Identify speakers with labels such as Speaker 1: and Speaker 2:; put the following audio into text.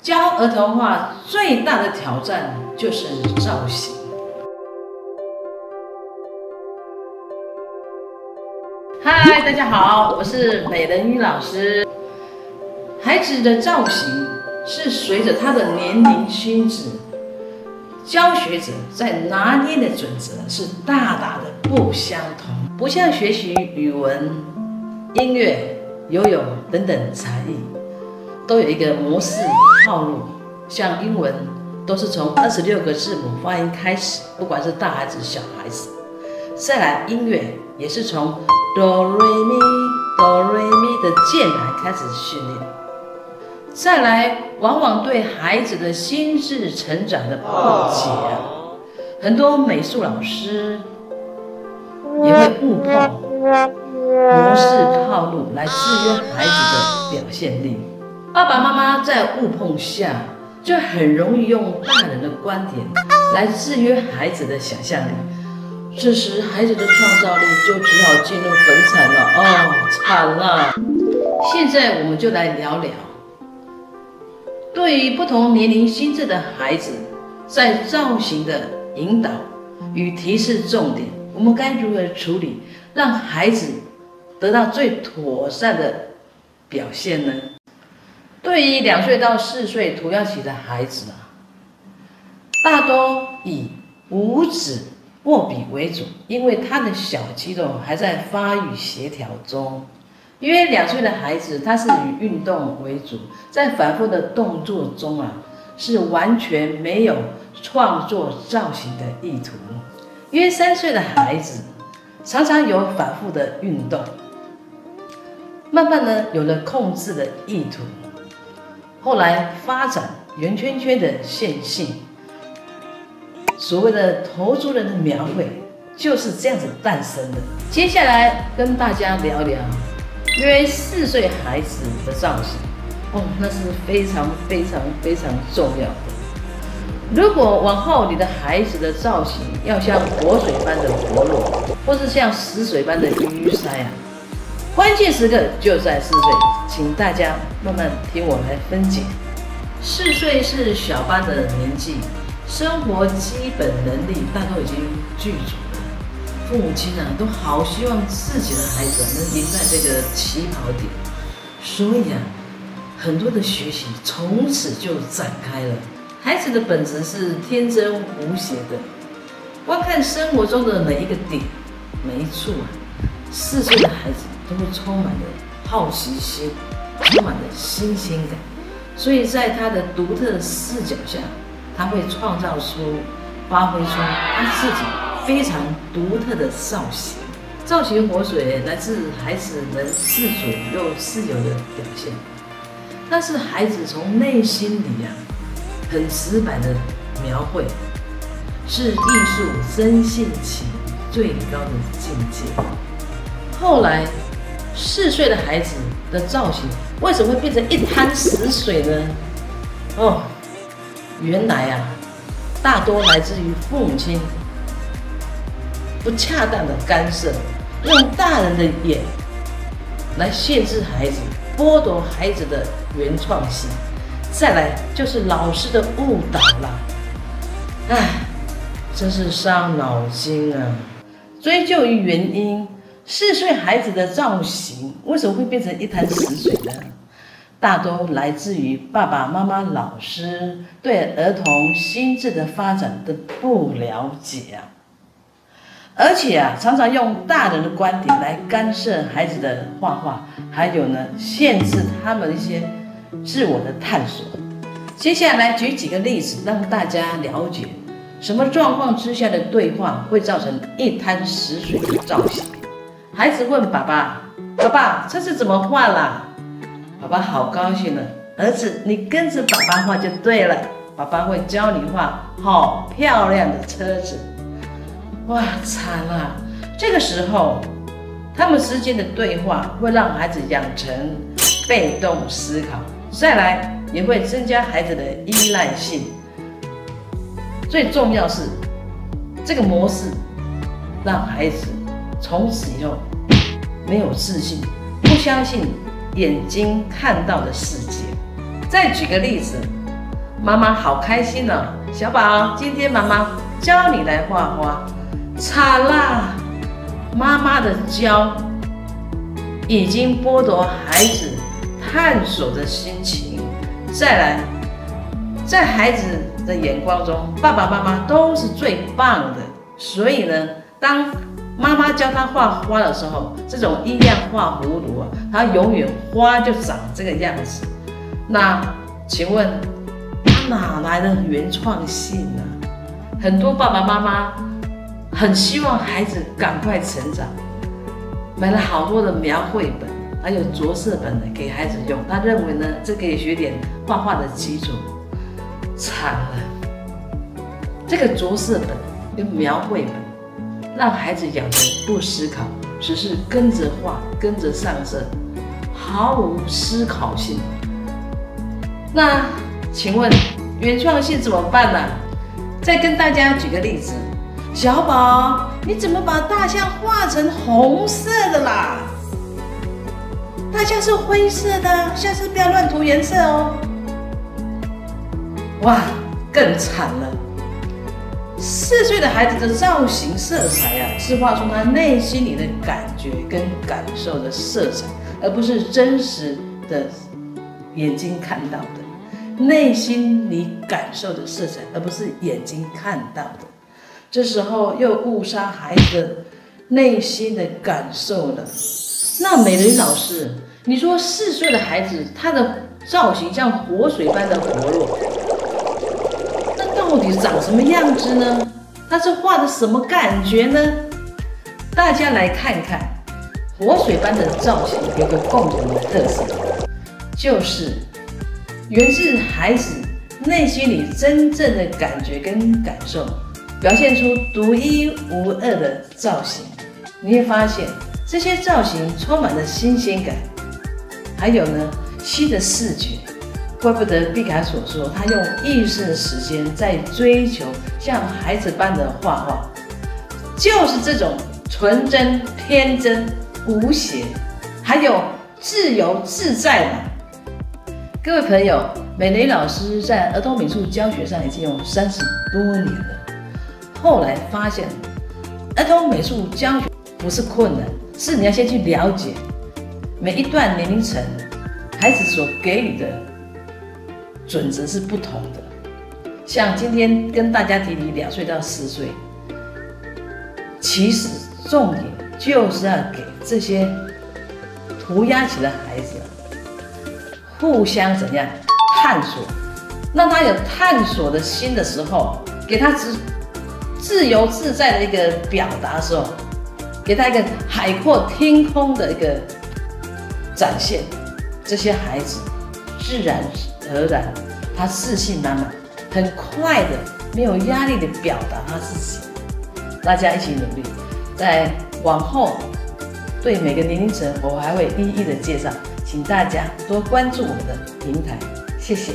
Speaker 1: 教儿童画最大的挑战就是造型。嗨，大家好，我是美人鱼老师。孩子的造型是随着他的年龄、心智，教学者在拿捏的准则是大大的不相同。不像学习语文、音乐、游泳等等才艺，都有一个模式套路。像英文都是从26个字母发音开始，不管是大孩子、小孩子。再来音乐也是从哆瑞咪哆瑞咪的键盘开始训练。再来，往往对孩子的心智成长的破解很多美术老师也会误碰模式套路来制约孩子的表现力。爸爸妈妈在误碰下，就很容易用大人的观点来制约孩子的想象力。这时，孩子的创造力就只好进入坟场了。哦，惨了！现在我们就来聊聊，对于不同年龄心智的孩子，在造型的引导与提示重点，我们该如何处理，让孩子得到最妥善的表现呢？对于2岁到4岁涂鸦期的孩子大多以五指握笔为主，因为他的小肌肉还在发育协调中。约2岁的孩子，他是以运动为主，在反复的动作中是完全没有创作造型的意图。约3岁的孩子，常常有反复的运动，慢慢有了控制的意图，后来发展圆圈圈的线性。所谓的投注人的描绘就是这样子诞生的。接下来跟大家聊聊约4岁孩子的造型那是非常重要的。如果往后你的孩子的造型要像活水般的活络，或是像死水般的淤塞关键时刻就在4岁，请大家慢慢听我来分解。4岁是小班的年纪，生活基本能力大都已经具足了，父母亲都好希望自己的孩子能赢在这个起跑点，所以很多的学习从此就展开了。孩子的本质是天真无邪的，观看生活中的每一个点、每一处4岁的孩子都会充满了好奇心，充满了新鲜感，所以在他的独特的视角下，他会创造出、发挥出他自己非常独特的造型。造型活水来自孩子能自主又自由的表现，但是孩子从内心里很直白的描绘，是艺术真性情最高的境界。后来4岁的孩子的造型为什么会变成一滩死水呢？原来大多来自于父母亲不恰当的干涉，用大人的眼来限制孩子，剥夺孩子的原创性。再来就是老师的误导了，真是伤脑筋啊！追究于原因，4岁孩子的造型为什么会变成一滩死水呢？大都来自于爸爸妈妈、老师对儿童心智的发展的不了解而且常常用大人的观点来干涉孩子的画画，还有限制他们一些自我的探索。接下来举几个例子，让大家了解什么状况之下的对话会造成一滩死水的造型。孩子问爸爸：“爸爸，这是怎么画啦？”爸爸好高兴了，儿子，你跟着爸爸画就对了，爸爸会教你画好漂亮的车子。哇，惨了！这个时候，他们之间的对话会让孩子养成被动思考，再来也会增加孩子的依赖性。最重要是，这个模式让孩子从此以后没有自信，不相信眼睛看到的世界。再举个例子，妈妈好开心哦，小宝，今天妈妈教你来画花。惨啦，妈妈的教已经剥夺孩子探索的心情。再来，在孩子的眼光中，爸爸妈妈都是最棒的。所以呢，当妈妈教他画花的时候，这种一样画葫芦啊，它永远花就长这个样子。那请问，他哪来的原创性呢？很多爸爸妈妈很希望孩子赶快成长，买了好多的描绘本，还有着色本给孩子用。他认为呢，这可以学点画画的基础。惨了，这个着色本跟描绘本，让孩子养成不思考，只是跟着画、跟着上色，毫无思考性。那请问原创性怎么办呢？再跟大家举个例子，小宝，你怎么把大象画成红色的啦？大象是灰色的，下次不要乱涂颜色哦。哇，更惨了！4岁的孩子的造型色彩啊，是画出他内心里的感觉跟感受的色彩，而不是真实的眼睛看到的。内心里感受的色彩，而不是眼睛看到的。这时候又误杀孩子的内心的感受了。那美人老师，你说4岁的孩子，他的造型像活水般的活络，那到底长什么样子呢？他是画的什么感觉呢？大家来看看，活水般的造型有个共同的特色，就是源自孩子内心里真正的感觉跟感受，表现出独一无二的造型。你会发现这些造型充满了新鲜感，还有呢新的视觉。怪不得毕卡索说他用一生的时间在追求像孩子般的画画，就是这种纯真、天真、无邪，还有自由自在嘛。各位朋友，美蕾老师在儿童美术教学上已经有30多年了。后来发现，儿童美术教学不是困难，是你要先去了解每一段年龄层孩子所给予的准则是不同的。像今天跟大家提2岁到4岁，其实重点就是要给这些涂鸦起的孩子互相怎样探索，让他有探索的心的时候，给他自由自在的一个表达的时候，给他一个海阔天空的一个展现，这些孩子自然而然他自信满满，很快的没有压力的表达他自己。大家一起努力，在往后对每个年龄层我还会一一的介绍，请大家多关注我们的平台，谢谢。